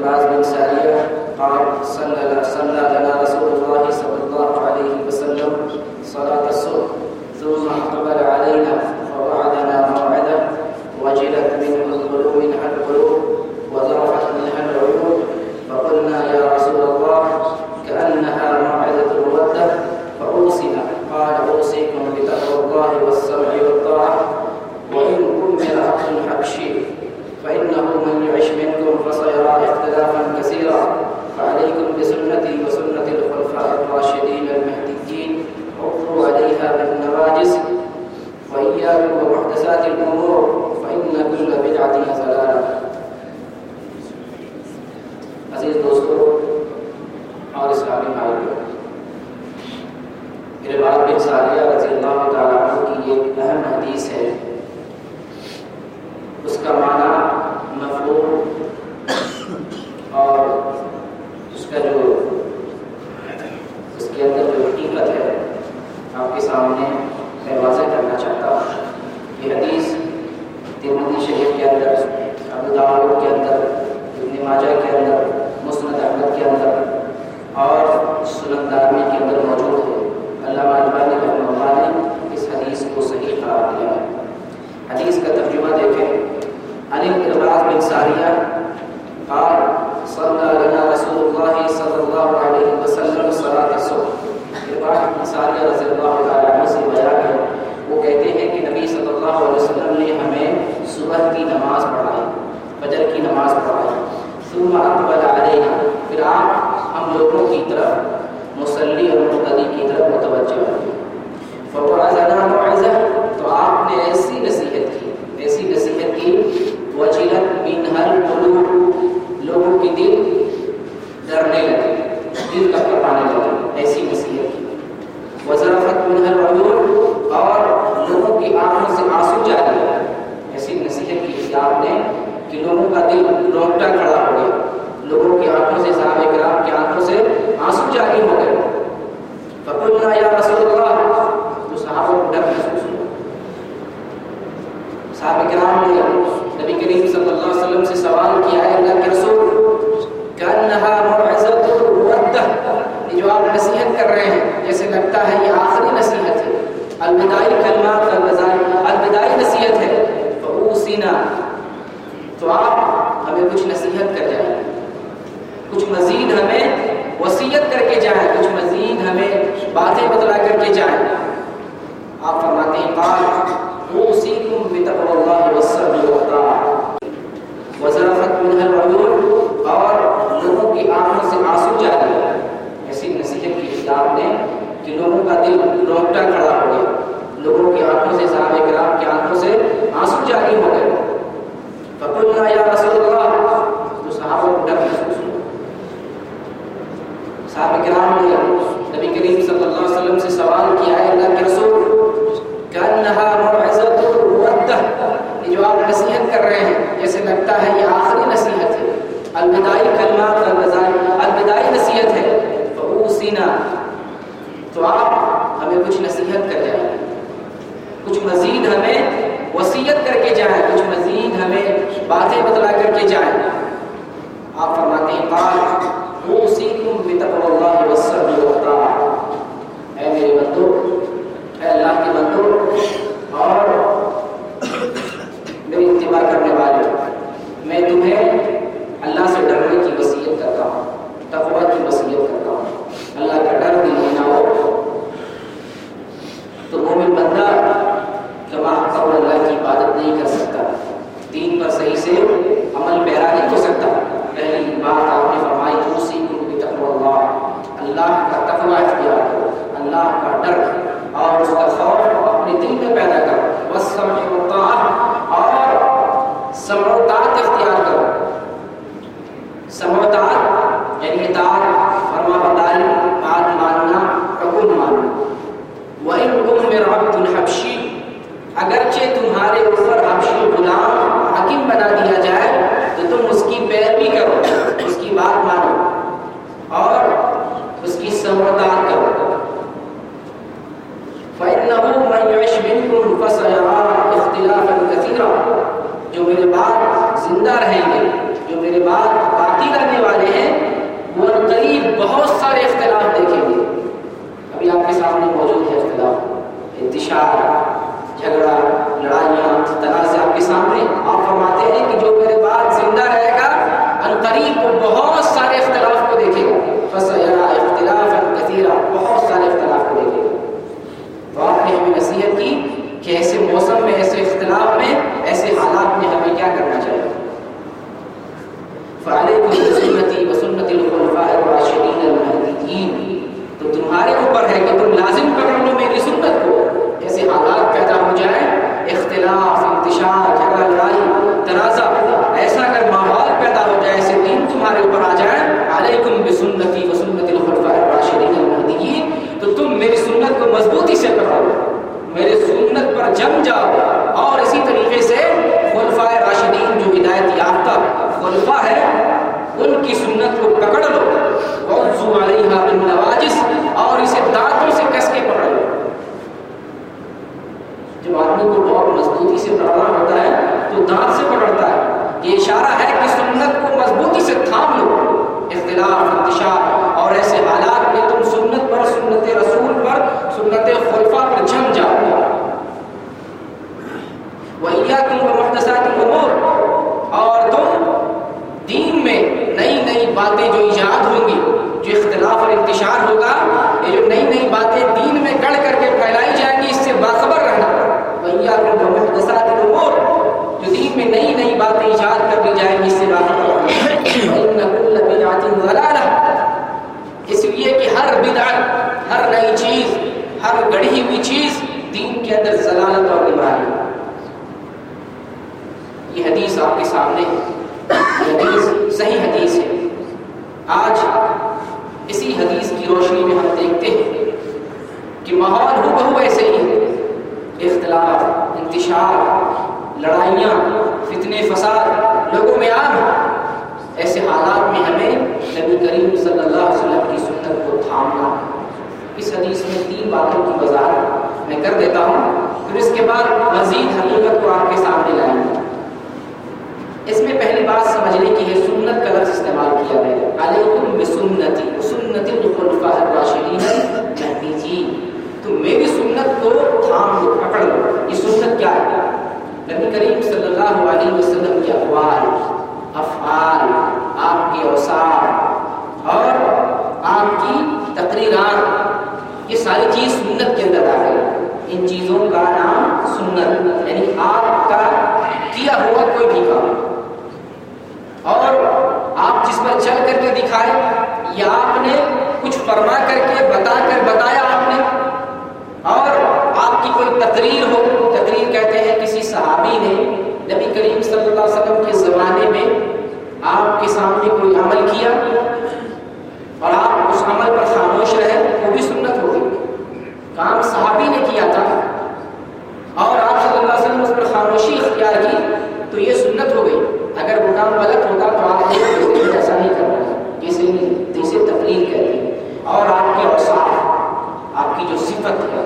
العباس بن ساریہ قال صلى لنا رسول الله صلى الله عليه وسلم صلاة الصبح ثم أقبل علينا فوعدنا موعدا وجلت منها القلوب وذرفت منها العيون فقلنا يا رسول الله كأنها موعدة المودة فأوصنا قال أوصيكم بتقوى الله والسمع والطاعة وإن أمر عبد حبشي فإنه من يعش منكم فسيرى اختلافا كثيرا فعليكم بسنتي وسنة الخلفاء الراشدين المهديين عضوا عليها بالنواجذ وإياكم ومحدثات الأمور فإن كل بدعة ضلالة. عزیز دوستو اور اسلامی بھائیوں، عباس بن ساریہ رضی اللہ تعالیٰ عنہ کی ایک اہم حدیث ہے. اس کا معنی مفہوم اور اس کے اندر جو حقیقت ہے آپ کے سامنے میں واضح کرنا چاہتا ہوں. یہ حدیث ترمذی شریف کے اندر، ابو داؤد کے اندر، ابن ماجہ کے اندر، مسند احمد کے اندر اور سنن دارمی کے اندر موجود ہے. علامہ البانی رحمہ اللہ نے اس حدیث کو صحیح قرار دیا ہے. حدیث کا ترجمہ دیکھیں. عن العباس بن ساریہ قال صلى لنا رسول الله صلى الله عليه وسلم صلاة الصبح. عباس بن ساریہ رضی اللہ تعالیٰ عنہ سے بیان ہے، وہ کہتے ہیں کہ نبی صلی اللہ علیہ وسلم نے ہمیں صبح کی نماز پڑھائی، فجر کی نماز پڑھائی. ثم اقبل علینا، پھر آپ ہم لوگوں کی طرف، مصلی اور مقتدی کی طرف متوجہ ہوئے. فوعظنا موعظہ، تو آپ نے ایسی نصیحت کی وجلت منها القلوب، لوگوں کے دل ڈرنے لگے، دل کپکپانے لگے، ایسی نصیحت کی. وذرفت منها العيون، اور لوگوں کی آنکھوں سے آنسو جاری ہوئے. ایسی نصیحت کی آپ نے کہ لوگوں کا دل رونگٹا کھڑا ہو گیا، لوگوں کی آنکھوں سے، صحابہ کرام کی آنکھوں سے آنسو جاری ہو گئے. فقلنا یا رسول اللہ، تو صحابہ کو ڈر محسوس ہوا. صحابہ کرام نے نبی کریم صلی اللہ علیہ وسلم سے سوال کیا ہے، اللہ کے رسول کأنہا موعظۃ المودہ، یہ جو آپ نصیحت کر رہے ہیں جیسے لگتا ہے یہ آخری نصیحت ہے، الوداعی کلمات، الوداعی نصیحت ہے. فأوصنا، تو آپ ہمیں کچھ نصیحت کر جائیں، کچھ مزید ہمیں وصیت کر کے جائیں، کچھ مزید ہمیں باتیں بتلا کر کے جائیں. آپ فرماتے ہیں قال اوصیکم بتقوی اللہ والسمع والطاعہ وذرفت منها العیون، اور لوگوں کی آنکھوں سے آنسو جاری ہوئے. ایسی نصیحت کی آپ نے کہ لوگوں کا دل رونگٹا کھڑا ہو گیا، لوگوں کی آنکھوں سے، صحابہ کرام کی آنکھوں سے آنسو جاری ہو گئے. فقلنا یا رسول اللہ، تو صحابہ کو ڈر محسوس ہوا. صحابہ کرام نے نبی کریم صلی اللہ علیہ وسلم سے سوال کیا ہے، اللہ کے رسول کأنہا موعظۃ المودہ، یہ جو آپ نصیحت کر رہے ہیں جیسے لگتا ہے یہ آخری نصیحت ہے، الوداعی کلمات، الوداعی نصیحت ہے. فأوصنا، تو آپ ہمیں کچھ نصیحت کر جائیں، کچھ مزید ہمیں وصیت کر کے جائیں، کچھ مزید ہمیں باتیں بتلا کر کے جائیں. آپ فرماتے ہیں قال اوصیکم بتقوی اللہ والسمع والطاعہ، اے میرے بندو، اے اللہ کے بندو اور میری اتباع کرنے والے، میں تمہیں اللہ سے ڈرنے کی وصیت کرتا ہوں، تقوی کی وصیت کرتا ہوں. اللہ کا ڈر دل میں نہ ہو تو مومن بندہ کما قول اللہ کی عبادت نہیں کر سکتا، دین پر صحیح سے عمل پیرا نہیں ہو سکتا. پہلی بات آپ نے فرمائی اوصیکم بتقوی اللہ، اللہ کا تقوی اختیار کرو، اللہ کا ڈر اور اس کا خوف اپنے دل میں پیدا کرو. والسمع والطاعہ، اور سمع و طاعت اختیار کرو. سمع و طاعت یعنی اطاعت، فرما برداری، بات ماننا، حکم ماننا. وَإِنْ أُمِرَ عَبْدٌ حَبْشِيٌّ، اگرچہ تمہارے اوپر حبشی غلام حاکم بنا دیا جائے تو تم اس کی پیروی کرو، اس کی بات مانو اور اس کی سمع و طاعت کرو. فَإِنَّهُ مَنْ يَعِشْ مِنْكُمْ فَسَيَرَىٰ اخْتِلَافًا كَثِيرًا، جو میرے بعد زندہ رہیں گے، جو میرے بعد باقی رہنے بہت سارے اختلاف دیکھیں گے. ابھی آپ کے سامنے موجود ہے اختلاف، انتشار، جھگڑا، لڑائیاں، تنازع آپ کے سامنے. آپ فرماتے ہیں کہ جو میرے بعد زندہ رہے گا عنقریب وہ بہت سارے اختلاف کو دیکھے گا. فَسَيَرَىٰ اخْتِلَافًا كَثِيرًا، بہت سارے اختلاف کو دیکھے گا. تو آپ نے ہمیں نصیحت کی کہ ایسے موسم میں، ایسے اختلاف میں، ایسے حالات میں ہمیں کیا کرنا چاہیے. فَعَلَيْكُمْ بِسُنَّتِي وَسُنَّتِ الْخُلَفَاءِ الرَّاشِدِينَ الْمَهْدِيِّينَ، تو تمہارے اوپر ہے کہ تم لازم پکڑ لو میری سنت کو. ایسے حالات پیدا ہو جائیں، اختلاف، انتشار، جھگڑا، لڑائی، تنازع، ایسا اگر ماحول پیدا ہو جائے، ایسے دین تمہارے اوپر آ جائیں، علیکم بسنتی وسنت الخلفاء الراشدین المہدیین، تو تم میری سنت کو مضبوطی سے پکڑو، میرے سنت پر جم جاؤ. اور اسی طریقے سے خلفاء راشدین جو ہدایت یافتہ خلفاء ہے ان کی سنت کو پکڑ لو. وَعُضُّوا عَلَيْهَا بِالنَّوَاجِذِ، اور اسے دانتوں سے کس کے پکڑ لو. جب آدمی کو بہت مضبوطی سے پکڑنا ہوتا ہے تو دانت سے پکڑتا ہے. یہ اشارہ ہے کہ سنت کو مضبوطی سے تھام لو. اختلاف، انتشار اور ایسے حالات میں تم سنت پر، سنت رسول پر، سنت خلفاء پر جم جاؤ. وَإِيَّاكُمْ وَمُحْدَثَاتِ الْأُمُورِ، اور تم دین میں نئی نئی باتیں جو ایجاد ہوں گی، جو اختلاف اور انتشار ہوگا، یہ جو نئی نئی باتیں دین میں گڑھ کر کے پھیلائی جائیں گی، اس سے باخبر رہنا. وَإِيَّاكُمْ وَمُحْدَثَاتِ الْأُمُورِ، جو دین میں نئی نئی باتیں ایجاد کر دی جائیں گی، اس سے باخبر رہنا. وَإِنَّ كُلَّ بِدْعَةٍ ضَلَالَةٍ، اس لیے کہ ہر بدعت، ہر نئی چیز، ہر گڑھی ہوئی چیز دین کے اندر ضلالت اور گمراہی. یہ حدیث آپ کے سامنے ہے، یہ حدیث صحیح حدیث ہے. آج اسی حدیث کی روشنی میں ہم دیکھتے ہیں کہ ماحول ہو بہو ایسے ہی ہے. اختلاف، انتشار، لڑائیاں، فتنے، فساد لوگوں میں عام ہیں. ایسے حالات میں ہمیں نبی کریم صلی اللہ علیہ وسلم کی سنت کو تھامنا. اس حدیث میں 3 باتوں کی وضاحت میں کر دیتا ہوں، پھر اس کے بعد مزید حقیقت کو آپ کے سامنے لائیں گے. اس میں پہلی بات سمجھنے کی ہے، سنت کا لفظ استعمال کیا گیا ہے. علیکم بسنتی وسنت الخلفاء الراشدین المہدیین، تو میری سنت کو تھام لو، پکڑ لو. یہ سنت کیا ہے؟ نبی کریم صلی اللہ علیہ وسلم کے اقوال، افعال، آپ کے اوصاف اور آپ کی تقریرات، یہ ساری چیز سنت کے اندر داخل ہے. ان چیزوں کا نام سنت، یعنی آپ کا کیا ہوا کوئی بھی کام، اور آپ جس پر چل کر کے دکھائے، یا آپ نے کچھ فرما کر کے بتایا آپ نے، اور آپ کی کوئی تقریر ہو. تقریر کہتے ہیں کسی صحابی نے نبی کریم صلی اللہ علیہ وسلم کے زمانے میں آپ کے سامنے کوئی عمل کیا اور آپ اس عمل پر خاموش رہے، وہ بھی سنت ہوگی. کام صحابی نے کیا تھا اور آپ صلی اللہ علیہ وسلم اس پر خاموشی اختیار کی، تو یہ سنت ہو گئی. اگر وہ کام غلط ہوتا تو آپ ایسا نہیں کرنا، جسے تقریر کہتے ہیں. اور آپ کے اوصاف، آپ کی جو صفت ہے،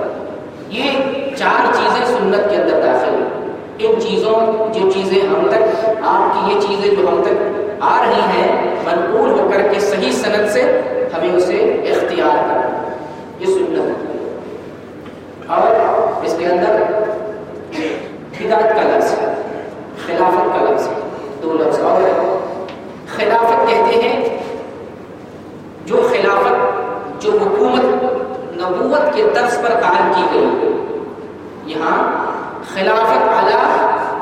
یہ 4 چیزیں سنت کے اندر داخل ہیں. ان چیزوں، جو چیزیں ہم تک، آپ کی یہ چیزیں جو ہم تک آ رہی ہیں، منقول ہو کر کے صحیح سند سے ہمیں اسے اختیار کرنا، یہ سنت ہے. اور اس کے اندر بدعت کا لفظ ہے، خلافت کا لفظ ہے، 2 لفظ اور ہے. خلافت کہتے ہیں جو خلافت، جو حکومت نبوت کے طرز پر قائم کی گئی. یہاں خلافت علی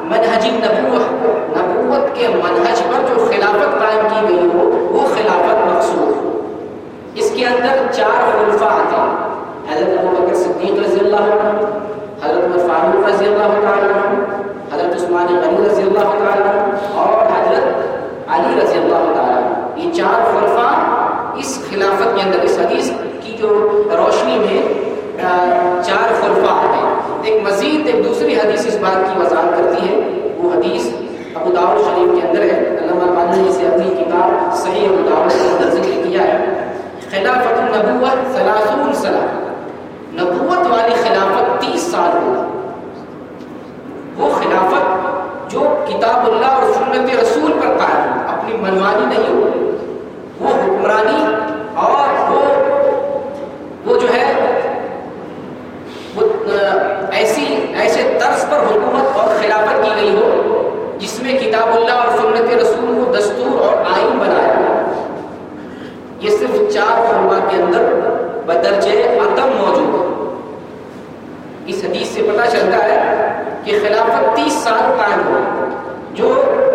منہج النبوۃ، نبوت کے منہج پر جو خلافت قائم کی گئی ہو، وہ خلافت مقصود. اس کے اندر 4 خلفاء آتے ہیں: حضرت ابوبکر صدیق رضی اللہ عنہ، حضرت عمر فاروق رضی اللہ تعالیٰ عنہ، حضرت عثمان غنی رضی اللہ تعالیٰ عنہ اور حضرت علی رضی اللہ تعالیٰ عنہ. یہ 4 خلفاء اس خلافت کے اندر، اس حدیث کی جو روشنی میں 4 خلفاء آتے ہیں. ایک مزید، ایک دوسری حدیث اس بات کی وضاحت کرتی ہے. وہ حدیث ابو داؤد شریف کے اندر ہے. علامہ البانی نے اسے اپنی کتاب صحیح ابو داؤد کے اندر ذکر کیا ہے. خلافت النبوۃ 30 سنہ، نبوت والی خلافت 30 سال ہوگی. وہ خلافت جو کتاب اللہ اور سنت رسول پر قائم، اپنی منمانی نہیں ہوگی. وہ حکمرانی اور کے اندر بدرجے عدم موجود ہے۔ اس حدیث سے پتہ چلتا ہے کہ خلافت 30 سال قائم ہو جو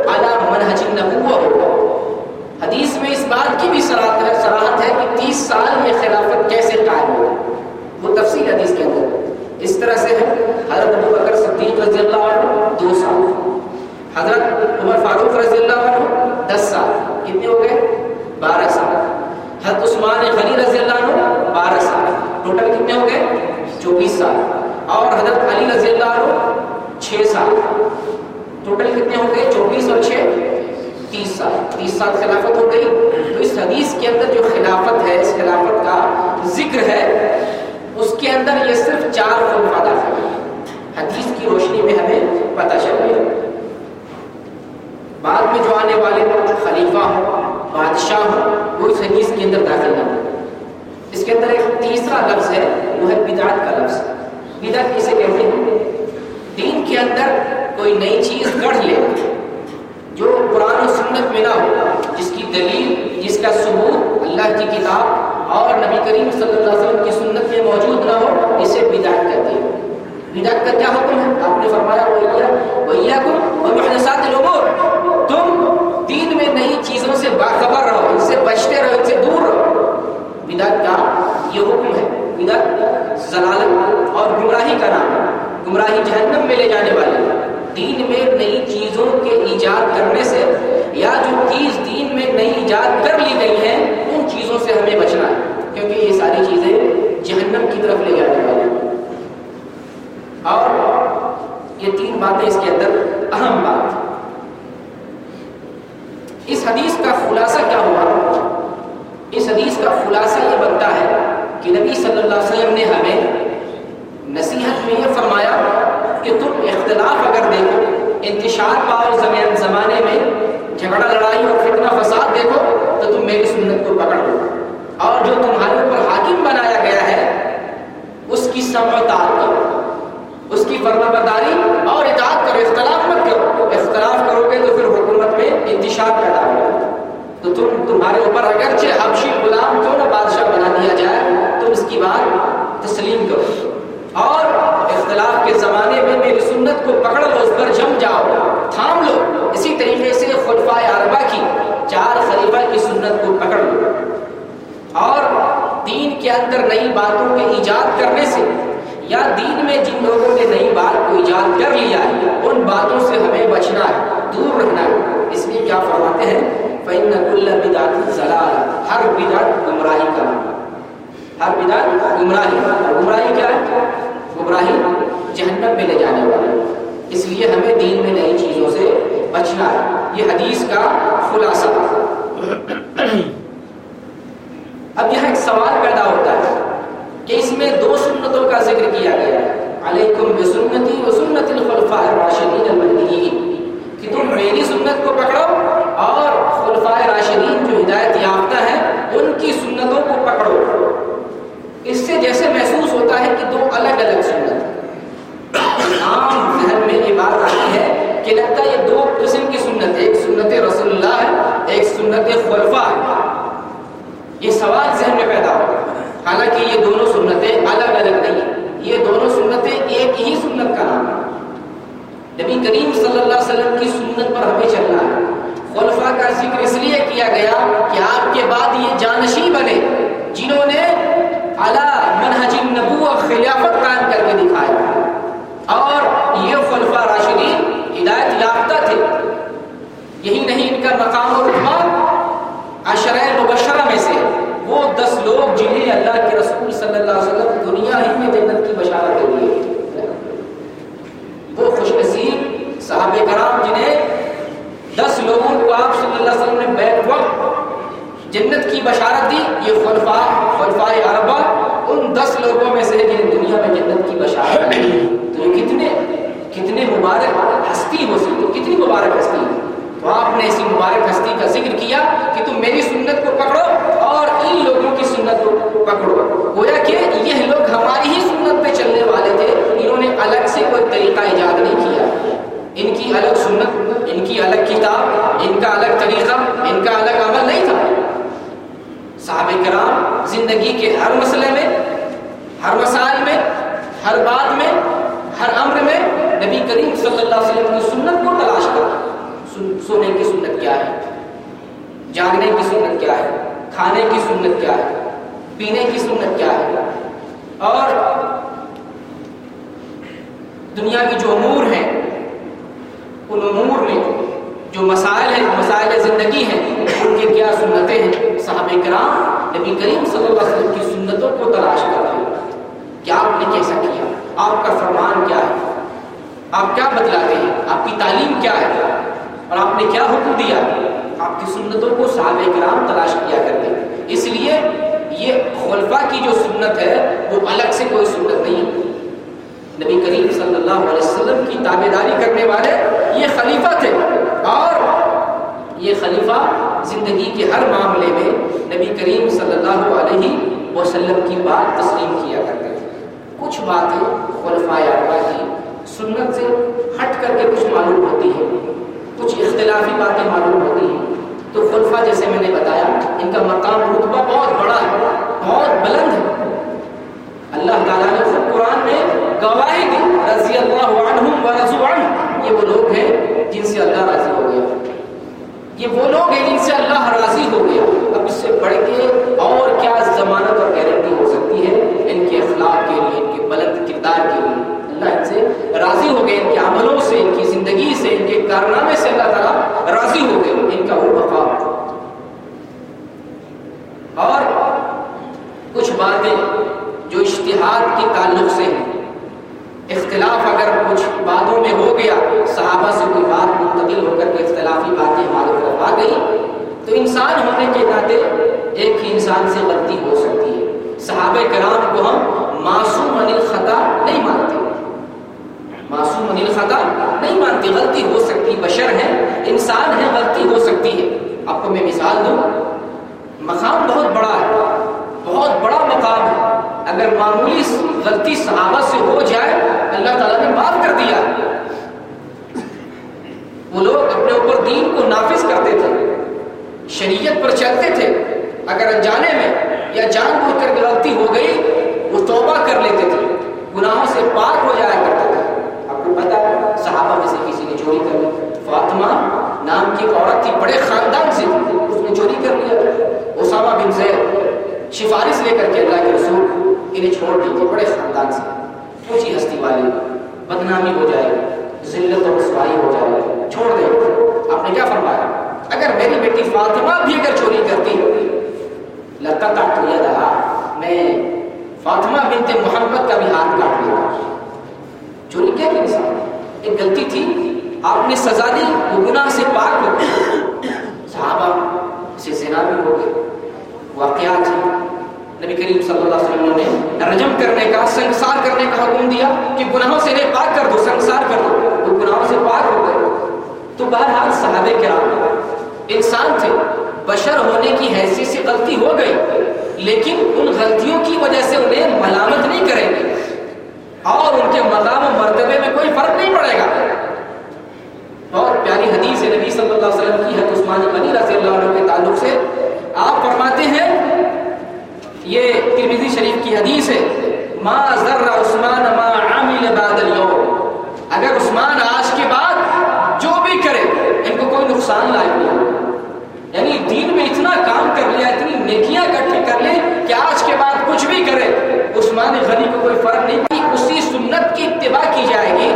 علی منہج النبوہ ہو۔ حدیث میں اس بات کی بھی صراحت ہے کہ 30 سال یہ خلافت کیسے قائم ہو، وہ تفصیل حدیث کے اندر اس طرح سے ہے۔ حضرت ابو بکر صدیق رضی اللہ عنہ 2 سال، حضرت عمر فاروق رضی اللہ عنہ 10 سال، کتنے ہو گئے؟ 12 سال۔ حضرت عثمان غنی رضی اللہ عنہ 12 سال، ٹوٹل کتنے ہو گئے؟ 24 سال۔ اور حضرت علی رضی اللہ عنہ 6 سال، ٹوٹل کتنے ہو گئے؟ 24 اور 6 30 سال۔ 30 سال خلافت ہو گئی۔ تو اس حدیث کے اندر جو خلافت ہے، اس خلافت کا ذکر ہے، اس کے اندر یہ صرف 4 خلفاء داخل ہیں۔ حدیث کی روشنی میں ہمیں پتہ چل گیا۔ بعد میں جو آنے والے خلیفہ ہوں، بادشاہ ہوں، وہ اس حدیث کے اندر داخل نہیں۔ اس کے اندر ایک تیسرا لفظ ہے، وہ ہے بدعت کا لفظ۔ بدعت کسے کہتے ہیں؟ دین کے اندر کوئی نئی چیز گڑھ لے جو قرآن و سنت میں نہ ہو، جس کی دلیل، جس کا ثبوت اللہ کی کتاب اور نبی کریم صلی اللہ علیہ وسلم کی سنت میں موجود نہ ہو، اسے بدعت کہتے ہیں۔ بدعت کا کیا حکم ہے؟ آپ نے فرمایا وَإِيَّاكُمْ وَمُحْدَثَاتِ الْأُمُورِ، تم دین میں نئی چیزوں سے باخبر رہو، ان سے بچتے رہو، ان سے دور رہو۔ بدعت کا یہ حکم ہے۔ بدعت ضلالت اور گمراہی کا نام ہے، گمراہی جہنم میں لے جانے والی۔ دین میں نئی چیزوں کے ایجاد کرنے سے، یا جو چیز دین میں نئی ایجاد کر لی گئی ہیں، ان چیزوں سے ہمیں بچنا ہے، کیونکہ یہ ساری چیزیں جہنم کی طرف لے جانے والی ہیں۔ اور یہ 3 باتیں اس کے اندر اہم بات۔ اس حدیث کا خلاصہ کیا ہوا؟ اس حدیث کا خلاصہ یہ بنتا ہے کہ نبی صلی اللہ علیہ وسلم نے ہمیں نصیحت میں یہ فرمایا کہ تم اختلاف اگر دیکھو، انتشار پاؤ زمانے میں، جھگڑا لڑائی اور فتنہ فساد دیکھو، تو تم میری سنت کو پکڑ لو، اور جو تمہارے اوپر حاکم بنایا گیا ہے اس کی سمع و اطاعت کرو، اس کی فرمانبرداری اور اطاعت کرو، اختلاف مت کرو۔ اختلاف کرو گے تو پھر حکومت میں انتشار پیدا ہوگا۔ تو تمہارے اوپر اگرچہ حبشی غلام کیوں نہ بادشاہ بنا دیا جائے، تم اس کی بات تسلیم کرو، اور اختلاف کے زمانے میں میری سنت کو پکڑ لو، اس پر جم جاؤ، تھام لو۔ اسی طریقے سے خلفائے اربعہ کی، 4 خلیفہ کی سنت کو پکڑ لو، اور دین کے اندر نئی باتوں کے ایجاد کرنے سے، یا دین میں جن لوگوں نے نئی بات کو ایجاد کر لیا ہے، ان باتوں سے ہمیں بچنا ہے، دور رہنا ہے۔ اس لیے کیا فرماتے ہیں؟ فَإِنَّ كُلَّ بِدْعَةٍ ضَلَالَةٍ، ہر بدعت گمراہی کا نام ہے، ہر بدعت گمراہی۔ اور گمراہی کیا ہے؟ گمراہی جہنم میں لے جانے والی۔ اس لیے ہمیں دین میں نئی چیزوں سے بچنا ہے۔ یہ حدیث کا خلاصہ۔ اب یہاں ایک سوال پیدا ہوتا ہے کہ اس میں 2 سنتوں کا ذکر کیا گیا ہے، علیکم بسنتی و سنت الخلفاء الراشدین المہدیین، کہ تم میری سنت کو پکڑو اور خلفاء راشدین جو ہدایت یافتہ ہیں ان کی سنتوں کو پکڑو۔ اس سے جیسے محسوس ہوتا ہے کہ 2 الگ الگ سنت ہیں۔ عام ذہن میں یہ بات آتی ہے کہ لگتا ہے یہ 2 قسم کی سنت ہے، ایک سنت رسول اللہ ہے، ایک سنت خلفاء ہے۔ یہ سوال ذہن میں پیدا ہوتا ہے، حالانکہ یہ دونوں سنتیں الگ الگ نہیں ہیں، یہ دونوں سنتیں ایک ہی سنت کا نام ہے۔ نبی کریم صلی اللہ علیہ وسلم کی سنت پر ہمیں چلنا ہے۔ خلفاء کا ذکر اس لیے کیا گیا کہ آپ کے بعد یہ جانشین بنے جنہوں نے علی منہج النبوہ خلافت قائم کر کے دکھایا، اور یہ خلفاء راشدین ہدایت یافتہ تھے۔ یہی نہیں، ان کا مقام و رتبہ عشرہ مبشرہ میں سے وہ 10 لوگ جنہیں اللہ کے رسول صلی اللہ علیہ وسلم دنیا ہی میں جنت کی بشارت دے دیے، وہ خوش نصیب صحابہ کرام جنہیں 10 لوگوں کو آپ صلی اللہ علیہ وسلم نے بیک وقت جنت کی بشارت دی، یہ خلفاء اربعہ ان 10 لوگوں میں سے جنہیں دنیا میں جنت کی بشارت دی۔ تو یہ کتنے مبارک ہستی ہو سکتی، کتنی مبارک ہستی ہے۔ تو آپ نے اسی مبارک ہستی کا ذکر کیا کہ تم میری سنت کو پکڑو اور ان لوگوں کی سنت کو پکڑو۔ گویا کہ یہ لوگ ہماری ہی سنت پہ چلنے والے تھے، انہوں نے الگ سے کوئی طریقہ ایجاد نہیں کیا۔ ان کی الگ سنت، ان کی الگ کتاب، ان کا الگ طریقہ، ان کا الگ عمل نہیں تھا۔ صحابہ کرام زندگی کے ہر مسئلے میں، ہر مسائل میں، ہر بات میں، ہر امر میں نبی کریم صلی اللہ علیہ وسلم کی سنت کو تلاش کرتے۔ سونے کی سنت کیا ہے، جاگنے کی سنت کیا ہے، کھانے کی سنت کیا ہے، پینے کی سنت کیا ہے، اور دنیا کی جو امور ہیں ان امور میں جو مسائل ہیں، مسائل زندگی ہیں، ان کی کیا سنتیں ہیں۔ صحابہ کرام نبی کریم صلی اللہ علیہ وسلم کی سنتوں کو تلاش کرتے ہیں کہ آپ نے کیسا کیا، آپ کا فرمان کیا ہے، آپ کیا بتلاتے ہیں، آپ کی تعلیم کیا ہے، اور آپ نے کیا حکم دیا۔ آپ کی سنتوں کو صحابہ کرام تلاش کیا کرتے ہیں۔ اس لیے یہ خلفاء کی جو سنت ہے وہ الگ سے کوئی سنت نہیں ہے۔ نبی کریم صلی اللہ علیہ وسلم کی تابعداری کرنے والے یہ خلیفہ تھے، اور یہ خلیفہ زندگی کے ہر معاملے میں نبی کریم صلی اللہ علیہ وسلم کی بات تسلیم کیا کرتے تھے۔ کچھ باتیں خلفاء اربعہ کی سنت سے ہٹ کر کے کچھ معلوم ہوتی ہے، کچھ اختلافی باتیں معلوم ہوتی ہیں، تو خلفاء جیسے میں نے بتایا ان کا مقام رتبہ بہت بڑا ہے، بہت بلند ہے۔ اللہ تعالیٰ نے خود قرآن میں گواہی دی، رضی اللہ عنہم ورضوا عنہ، یہ وہ لوگ ہیں جن سے اللہ راضی ہو گیا، یہ وہ لوگ ہیں جن سے اللہ راضی ہو گیا۔ اب اس سے بڑھ کے اور کیا ضمانت اور گارنٹی ہو سکتی ہے ان کے اخلاق کے لیے، ان کے بلند کردار کے لیے۔ اللہ ان سے راضی ہو گئے، ان کے عملوں سے، ان کی زندگی سے، ان کے کارنامے سے اللہ تعالیٰ راضی ہو گئے، ان کا وہ مقام۔ اور کچھ باتیں جو اجتہاد کے تعلق سے ہیں، اختلاف اگر کچھ باتوں میں ہو گیا، صحابہ سے کوئی بات منتقل ہو کر کے اختلافی باتیں ہماری طرف آ گئی، تو انسان ہونے کے ناطے ایک ہی انسان سے غلطی ہو سکتی ہے۔ صحابہ کرام کو ہم معصوم عن الخطا نہیں مانتے، معصوم عن الخطا نہیں مانتے، غلطی ہو سکتی، بشر ہے، انسان ہے، غلطی ہو سکتی ہے۔ آپ کو میں مثال دوں، مقام بہت بڑا ہے، بہت بڑا مقام ہے۔ اگر معمولی غلطی صحابہ سے ہو جائے، اللہ تعالیٰ نے معاف کر دیا۔ وہ لوگ اپنے اوپر دین کو نافذ کرتے تھے، شریعت پر چلتے تھے، اگر انجانے میں یا جان بوجھ کر غلطی ہو گئی وہ توبہ کر لیتے تھے، گناہوں سے پاک ہو جایا کرتے تھے۔ آپ کو پتا ہے صحابہ میں سے کسی نے چوری کر لی، فاطمہ نام کی ایک عورت تھی، بڑے خاندان سے تھی، اس نے چوری کر لیا۔ اسامہ بن زید سفارش لے کر کے اللہ کے رسول انہیں چھوڑ دیجیے، بڑے خاندان سے، اونچی ہستی والے، بدنامی ہو جائے گی، ذلت اور رسوائی ہو جائے گی، چھوڑ دیں۔ آپ نے کیا فرمایا؟ اگر میری بیٹی فاطمہ بھی اگر چوری کرتی لقطعت یدہا، میں فاطمہ بنت محمد کا بھی ہاتھ کاٹ لیتا۔ چوری کیا کہ انسان ایک غلطی تھی، آپ نے سزا دی، وہ گناہ سے پاک ہو گئے۔ صحابہ سے زنا بھی ہو گئے، واقعات ہیں۔ نبی کریم صلی اللہ علیہ وسلم نے رجم کرنے کا، سنسار کرنے کا حکم دیا کہ گناہوں سے انہیں پاک کر دو، سنسار کر دو، وہ گناہوں سے پاک ہو گئے۔ تو بہرحال صحابہ کرام انسان تھے، بشر ہونے کی حیثیت سے غلطی ہو گئی، لیکن ان غلطیوں کی وجہ سے انہیں ملامت نہیں کریں گے، اور ان کے مقام و مرتبے میں کوئی فرق نہیں پڑے گا۔ بہت پیاری حدیث ہے نبی صلی اللہ علیہ وسلم کی، حضرت عثمان غنی رضی اللہ عنہ کے تعلق سے آپ فرماتے ہیں، یہ ترمذی شریف کی حدیث ہے، ما ضر عثمان ما عمل بعد اليوم، اگر عثمان آج کے بعد جو بھی کرے ان کو کوئی نقصان لائق نہیں، یعنی دین میں اتنا کام کر لیا، اتنی نیکیاں اکٹھی کر لی کہ آج کے بعد کچھ بھی کرے عثمان غنی کو کوئی فرق نہیں۔ اسی سنت کی اتباع کی جائے گی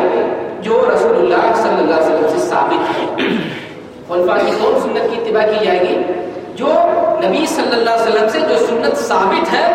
جو رسول اللہ صلی اللہ علیہ وسلم سے ثابت ہے۔ خلفاء کی کون سنت کی اتباع کی جائے گی؟ جو نبی صلی اللہ علیہ وسلم سے جو سنت ثابت ہے،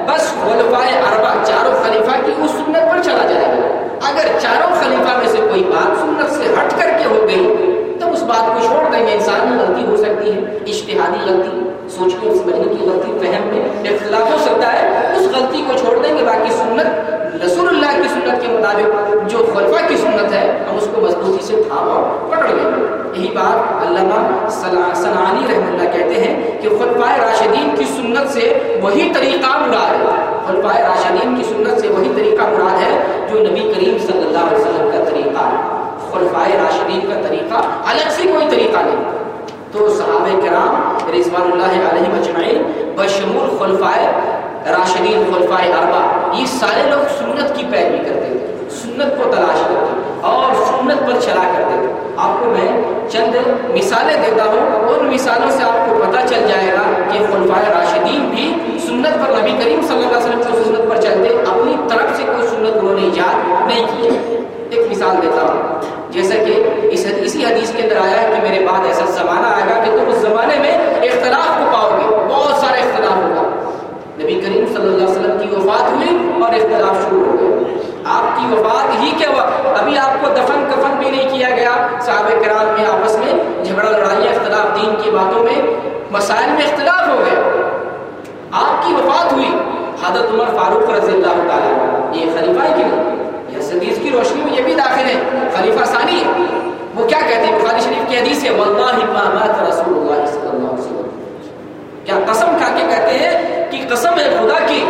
بس خلفاء اربعہ چاروں خلیفہ کی اس سنت پر چلا جائے گا۔ اگر چاروں خلیفہ میں سے کوئی بات سنت سے ہٹ کر کے ہو گئی تو اس بات کو چھوڑ دیں گے۔ انسان میں غلطی ہو سکتی ہے، اجتہادی غلطی، سوچنے اور سمجھنے کی غلطی، فہم میں اختلاف ہو سکتا ہے، اس غلطی کو چھوڑ دیں گے۔ باقی سنت رسول اللہ کی سنت کے مطابق جو خلفاء کی سنت ہے ہم اس کو مضبوطی سے تھام اور پکڑ لیں گے۔ یہی بات علامہ صنعانی رحمہ اللہ کہتے ہیں کہ خلفائے راشدین کی سنت سے وہی طریقہ مراد ہے، خلفائے راشدین کی سنت سے وہی طریقہ مراد ہے جو نبی کریم صلی اللہ علیہ وسلم کا طریقہ ہے۔ خلفائے راشدین کا طریقہ الگ سے کوئی طریقہ نہیں، تو صحابہ کرام رضوان اللہ علیہم اجمعین بشمول خلفائے راشدین خلفائے اربع یہ سارے لوگ سنت کی پیروی کرتے تھے، سنت کو تلاش کرتے اور سنت پر چلا کرتے تھے۔ آپ کو میں چند مثالیں دیتا ہوں، ان مثالوں سے آپ کو پتہ چل جائے گا کہ خلفائے راشدین بھی سنت پر، نبی کریم صلی اللہ علیہ وسلم کی سنت پر چلتے، اپنی طرف سے کوئی سنت انہوں نے ایجاد نہیں کی ہے۔ ایک مثال دیتا ہوں، جیسا کہ اسی حدیث کے اندر آیا ہے کہ میرے بعد ایسا زمانہ آئے گا کہ تم اس زمانے میں اختلاف کو پاؤ گے، بہت سارا اختلاف ہوگا۔ نبی کریم صلی اللہ علیہ وسلم کی وفات ہوئی اور اختلاف شروع ہو گئے۔ آپ کی وفات ہی کے وقت ابھی آپ کو دفن کفن بھی نہیں کیا گیا، صحابہ کرام میں آپس میں جھگڑا لڑائی، اختلاف، دین کی باتوں میں، مسائل میں اختلاف ہو گیا۔ آپ کی وفات ہوئی، حضرت عمر فاروق رضی اللہ تعالیٰ، یہ خلیفہ ہے کہ نہیں؟ یہ حدیث کی روشنی میں یہ بھی داخل ہے، خلیفہ ثانی ہے۔ وہ کیا کہتے ہیں؟ بخاری شریف کی حدیث ہے، واللہ ما مات رسول اللہ صلی اللہ علیہ وسلم، کیا قسم کھا کے کہتے ہیں کہ قسم ہے خدا کی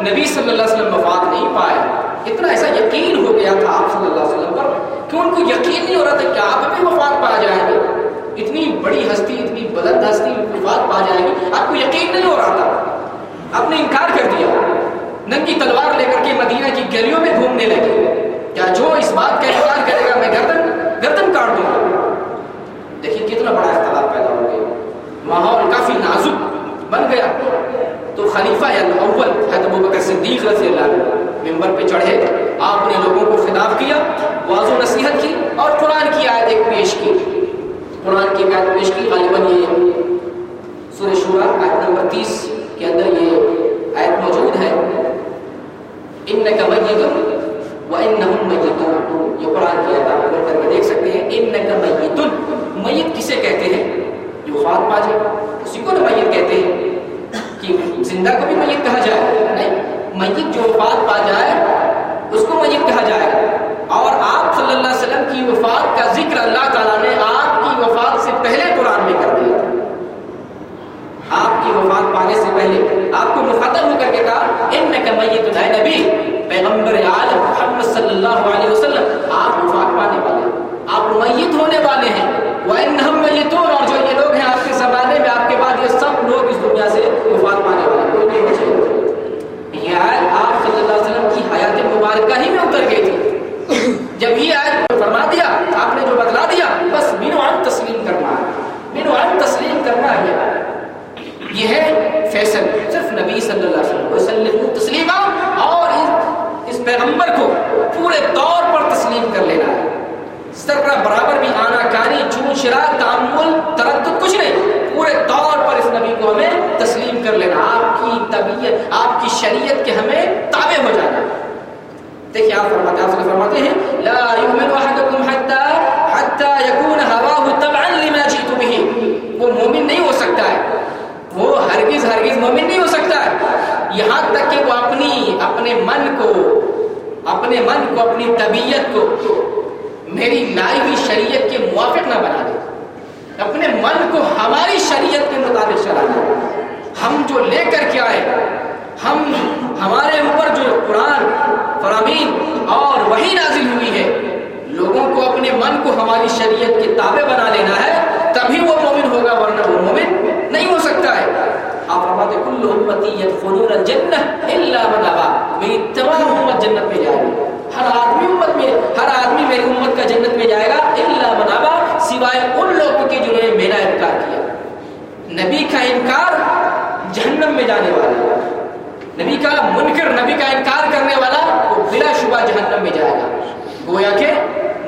نبی صلی اللہ علیہ وسلم وفات نہیں پائے۔ اتنا ایسا یقین ہو گیا تھا آپ صلی اللہ علیہ وسلم پر کہ ان کو یقین نہیں ہو رہا تھا کہ آپ بھی وفات پا جائیں گے۔ اتنی بڑی ہستی، اتنی بلند ہستی وفات پا جائے گی، آپ کو یقین نہیں ہو رہا تھا۔ آپ نے انکار کر دیا، ننگی تلوار لے کر کے مدینہ کی گلیوں میں گھومنے لگے، کیا جو اس بات کا انکار کرے گا میں گردن کاٹ دوں گا۔ دیکھیے کتنا بڑا اختلاف پیدا ہو گیا، ماحول کافی نازک بن گیا۔ تو خلیفہ الاول حضرت ابوبکر صدیق رضی اللہ عنہ ممبر پہ چڑھے، آپ نے لوگوں کو خطاب کیا، واضح و نصیحت کی اور قرآن کی آیت ایک پیش کی۔ قرآن کی آیت پیش کی، غالباً یہ سورہ شورى آیت نمبر 30 کے اندر یہ آیت موجود ہے، انک میت وانہم میتون۔ یہ قرآن کی آیت آپ کر کے دیکھ سکتے ہیں، انک میت، میت کسے کہتے ہیں؟ جو وفات پا جائے اسی کو میت کہتے ہیں، کہ زندہ کو بھی میت کہا جائے؟ نہیں، میت جو وفات پا جائے اس کو میت کہا جائے۔ اور آپ صلی اللہ علیہ وسلم کی وفات کا ذکر اللہ تعالیٰ نے آپ کی وفات سے پہلے قرآن میں کر دیا۔ آپ کی وفات پانے سے پہلے آپ کو مخاطب ہو کر کے کہا، انک میت، اے نبی پیغمبر عالم محمد صلی اللہ علیہ وسلم، آپ وفات پانے والے ہیں، آپ میت ہونے والے ہیں۔ وَإِنَّهُمْ مَيِّتُونَ، اور جو یہ لوگ ہیں آپ کے زمانے میں، آپ کے بعد یہ سب لوگ اس دنیا سے وفات پانے والے، کوئی نہیں بچے گا۔ یہ آیت آپ صلی اللہ علیہ وسلم کی حیات مبارکہ ہی میں اتر گئی تھی۔ جب یہ آیت فرما دیا، آپ نے جو بتلا دیا، بس مینو عن تسلیم کرنا ہے، مینو عن تسلیم کرنا ہے۔ یہ ہے فیصل، صرف نبی صلی اللہ علیہ وسلم تسلیمہ، اور اس پیغمبر کو پورے طور پر تسلیم کر لینا ہے۔ سرکرہ برابر بھی آنا کانی، چون شرا، تعمل، تردد کچھ نہیں، پورے طور پر اس نبی کو ہمیں تسلیم کر لینا، آپ کی طبیعت، آپ کی شریعت کے ہمیں تابع ہو جانا۔ دیکھیے آپ فرماتے ہیں لا یؤمن احدکم حتی یکون ہواہ تبعا لما جئت بہ، وہ مومن نہیں ہو سکتا ہے، وہ ہرگز مومن نہیں ہو سکتا ہے یہاں تک کہ وہ اپنے من کو، اپنی طبیعت کو میری لائی ہوئی شریعت کے موافق نہ بنا دے، اپنے من کو ہماری شریعت کے مطابق چلانا۔ ہم جو لے کر کے آئے، ہمارے اوپر جو قرآن فرامین اور وحی نازل ہوئی ہے، لوگوں کو اپنے من کو ہماری شریعت کے تابع بنا لینا ہے، تبھی وہ مومن ہوگا، ورنہ وہ مومن نہیں ہو سکتا ہے۔ آپ فرماتے کل امتی یدخلون الجنہ الا من ابا، میری تمام امت جنت میں جائے گی، ہر آدمی میری امت کا جنت میں جائے گا، الا من ابا، سوائے ان لوگوں کے جنہوں نے میرا انکار کیا۔ نبی کا انکار جہنم میں جانے والا، نبی کا منکر، نبی کا انکار کرنے والا وہ بلا شبہ جہنم میں جائے گا۔ گویا کہ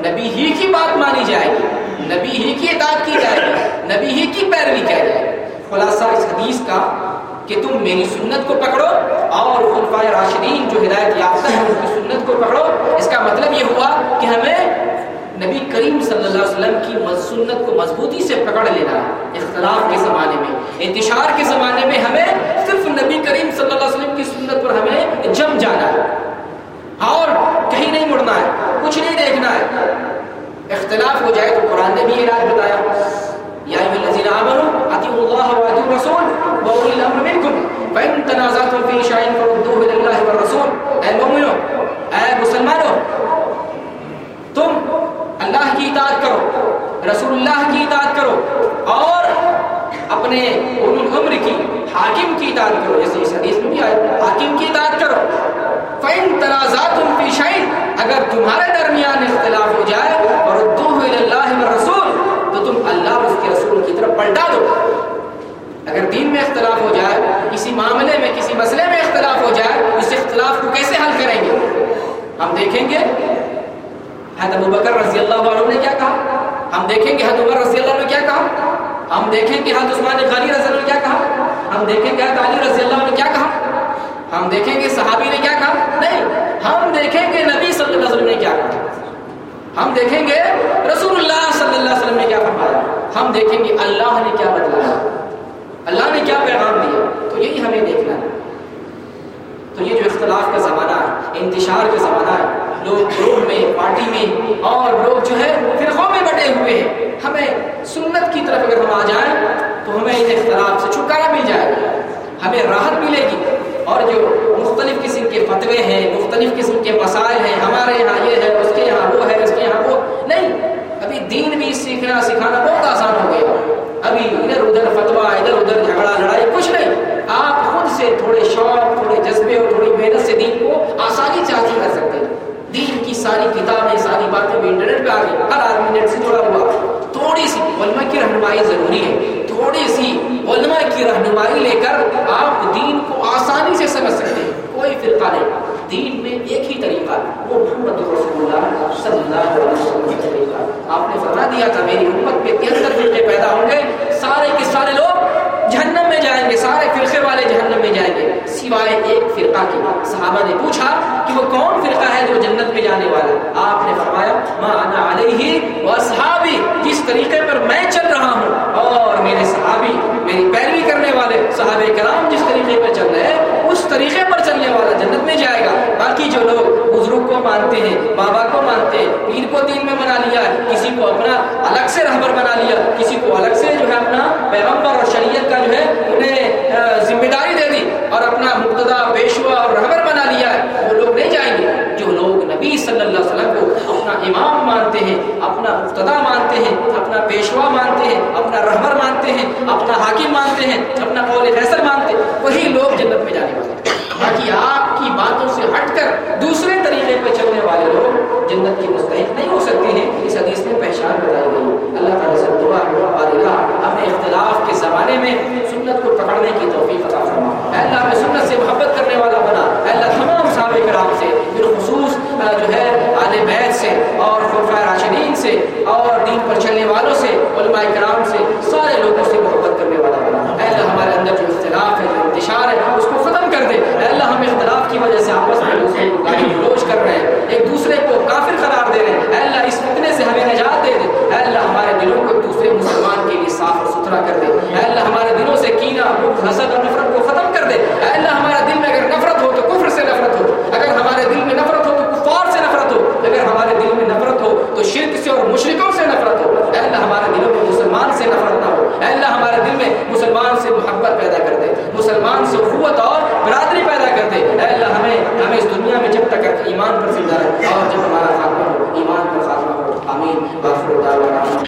نبی ہی کی بات مانی جائے گی، نبی ہی کی اطاعت کی جائے گی، نبی ہی کی پیروی کی جائے گی۔ خلاصہ اس حدیث کا کہ تم میری سنت کو پکڑو اور خلفائے راشدین جو ہدایت یافتہ ہیں ان کی سنت کو پکڑو، اس کا مطلب یہ ہوا کہ ہمیں نبی کریم صلی اللہ علیہ وسلم کی سنت کو مضبوطی سے پکڑ لینا ہے۔ اختلاف کے زمانے میں، انتشار کے زمانے میں ہمیں صرف نبی کریم صلی اللہ علیہ وسلم کی سنت پر ہمیں جم جانا ہے اور کہیں نہیں مڑنا ہے، کچھ نہیں دیکھنا ہے۔ اختلاف ہو جائے تو قرآن نے بھی علاج بتایا، یا ایھا الذین آمنوا اطیعوا اللہ واطیعوا الرسول واولی الامر منکم فان تنازعتم فی شیء فردوہ الی اللہ والرسول۔ اے مومنو، اے مسلمانوں، تم اللہ کی اطاعت کرو، رسول اللہ کی اطاعت کرو، اور اپنے اولو الامر کی، حاکم کی اطاعت کرو، جیسے اس حدیث میں بھی آیا حاکم کی اطاعت کرو۔ فَإِن تَنَازَعْتُمْ فِي شَيْءٍ، اگر تمہارے درمیان اختلاف ہو جائے فَرُدُّوهُ إِلَى اللَّهِ وَالرَّسُولِ، تو تم اللہ اور اس کے رسول کی طرف پلٹا دو۔ اگر دین میں اختلاف ہو جائے، کسی معاملے میں کسی مسئلے میں اختلاف ہو جائے، اس اختلاف کو کیسے حل کریں گے؟ ہم دیکھیں گے حضرت ابوبکر رضی اللہ عنہ نے کیا کہا، ہم دیکھیں گے حضرت عمر رضی اللہ عنہ نے کیا کہا، ہم دیکھیں گے حضرت عثمان غنی رضی اللہ عنہ نے کیا کہا، ہم دیکھیں گے حضرت علی رضی اللہ عنہ نے کیا کہا، ہم دیکھیں گے صحابی نے کیا کہا، نہیں، ہم دیکھیں گے نبی صلی اللہ علیہ وسلم نے کیا کہا، ہم دیکھیں گے رسول اللہ صلی اللہ علیہ وسلم نے کیا فرمایا، ہم دیکھیں گے اللہ نے کیا بتلایا، اللہ نے کیا پیغام دیا، تو یہی ہمیں دیکھنا ہے۔ تو یہ جو اختلاف کا زمانہ ہے، انتشار کا زمانہ ہے، لوگ گروہ میں، پارٹی میں، اور لوگ جو ہے فرقوں میں بٹے ہوئے ہیں، ہمیں سنت کی طرف اگر ہم آ جائیں تو ہمیں ان اختلاف سے چھٹکارا مل جائے گا، ہمیں راحت ملے گی۔ اور جو مختلف قسم کے فتوے ہیں، مختلف قسم کے مسائل ہیں، ہمارے یہاں یہ ہے، اس کے یہاں وہ ہے، اس کے یہاں وہ نہیں، ابھی دین بھی سیکھنا سکھانا بہت آسان ہو گیا، ابھی ادھر ادھر فتویٰ، ادھر ادھر جھگڑا لڑائی کچھ نہیں، آپ خود سے تھوڑے شوق، تھوڑے جذبے اور تھوڑی محنت سے دین کو آسانی سے حاصل کر سکتے ہیں۔ دین کی ساری کتابیں، ساری باتیں بھی انٹرنیٹ پہ آ گئی، ہر آدمی نیٹ سے جڑا ہوا، تھوڑی سی علماء کی رہنمائی ضروری ہے، تھوڑی سی علماء کی رہنمائی لے کر آپ دین کو آسانی سے سمجھ سکتے ہیں۔ کوئی فرقہ نہیں، دین میں ایک ہی طریقہ، وہ محمد رسول اللہ صلی اللہ علیہ وسلم کا طریقہ۔ آپ نے فرما دیا تھا میری امت میں 73 فرقے پیدا ہوں گے، سارے کے سارے لوگ جہنم میں جائیں گے، سارے فرقے والے جہنم میں جائیں گے سوائے ایک فرقہ کے۔ صحابہ نے پوچھا کہ وہ کون فرقہ ہے جو جنت میں جانے والا ہے؟ آپ نے فرمایا ما انا علیہ واصحابی، جس طریقے پر میں چل رہا ہوں اور میرے صحابی، میری پیروی کرنے والے صحابہ کرام جس طریقے پر چل رہے ہیں، اس طریقے پر چلنے والا جنت میں جائے گا۔ باقی جو لوگ بزرگ کو مانتے ہیں، بابا کو مانتے ہیں، پیر کو دین میں بنا لیا، کسی کو اپنا الگ سے رہبر بنا لیا، کسی کو الگ سے جو ہے اپنا پیغمبر اور شریعت کا جو ہے انہیں ذمہ داری دے دی اور اپنا مقتدا، پیشوا اور رہبر بنا لیا ہے، وہ لوگ نہیں جائیں گے۔ جو لوگ نبی صلی اللہ علیہ وسلم کو اپنا امام مانتے ہیں، اپنا مقتدا مانتے ہیں، اپنا پیشوا مانتے ہیں، اپنا رہبر مانتے ہیں، اپنا حاکم مانتے ہیں، اپنا قول فیصل مانتے ہیں، وہی لوگ جنت میں جانے والے ہیں۔ باقی آپ کی باتوں سے ہٹ کر دوسرے طریقے پہ چلنے والے لوگ جنت کی مستحق نہیں ہو سکتے ہیں۔ اس حدیث میں پہچان بتائی گئی۔ اللہ تعالیٰ سے دعا ہمیں اختلاف کے زمانے میں سنت کو پکڑنے کی توفیق عطا فرما۔ اے اللہ ہمیں سنت سے محبت کرنے والا بنا۔ اے اللہ تمام صحابہ کرام سے، بالخصوص جو ہے اہل بیت سے اور خلفائے راشدین سے اور دین پر چلنے والوں سے، علماء کرام سے، سارے لوگوں سے محبت کرنے والا بنا۔ اے اللہ ہمارے اندر جو اختلاف ہے، جو انتشار ہے، اس کو ختم کر دے۔ اے اللہ ہم اختلاف کی وجہ سے آپس میں دوسرے کو گالی گلوچ کر رہے ہیں، ایک دوسرے کو کافر قرار دے رہے ہیں۔ اے اللہ اس فتنے سے ہمیں نجات دے دے۔ اے اللہ ہمارے دلوں کو ایک دوسرے مسلمان کے لیے صاف اور ستھرا کر دے۔ اے اللہ ہمارے دلوں سے کینہ، بغض، حسد اور نفرت کو ختم کر دے۔ اے اللہ ہمارے دل میں اگر نفرت ہو تو کفر سے نفرت ہو، اگر ہمارے دل میں نفرت ہو تو کفار سے نفرت ہو، اگر ہمارے دل میں نفرت ہو تو شرک سے اور مشرکوں سے نفرت ہو۔ اے اللہ ہمارے دلوں میں مسلمان سے نفرت نہ ہو۔ اے اللہ ہمارے دل میں مسلمان سے محبت پیدا کر دے، مسلمان سے اخوت اور برادری پیدا کر دے۔ اے اللہ ہمیں اس دنیا میں جب تک ایمان پر زندہ رکھ اور جب ہمارا خاتمہ ہو ایمان پر خاتمہ ہو۔ آمین۔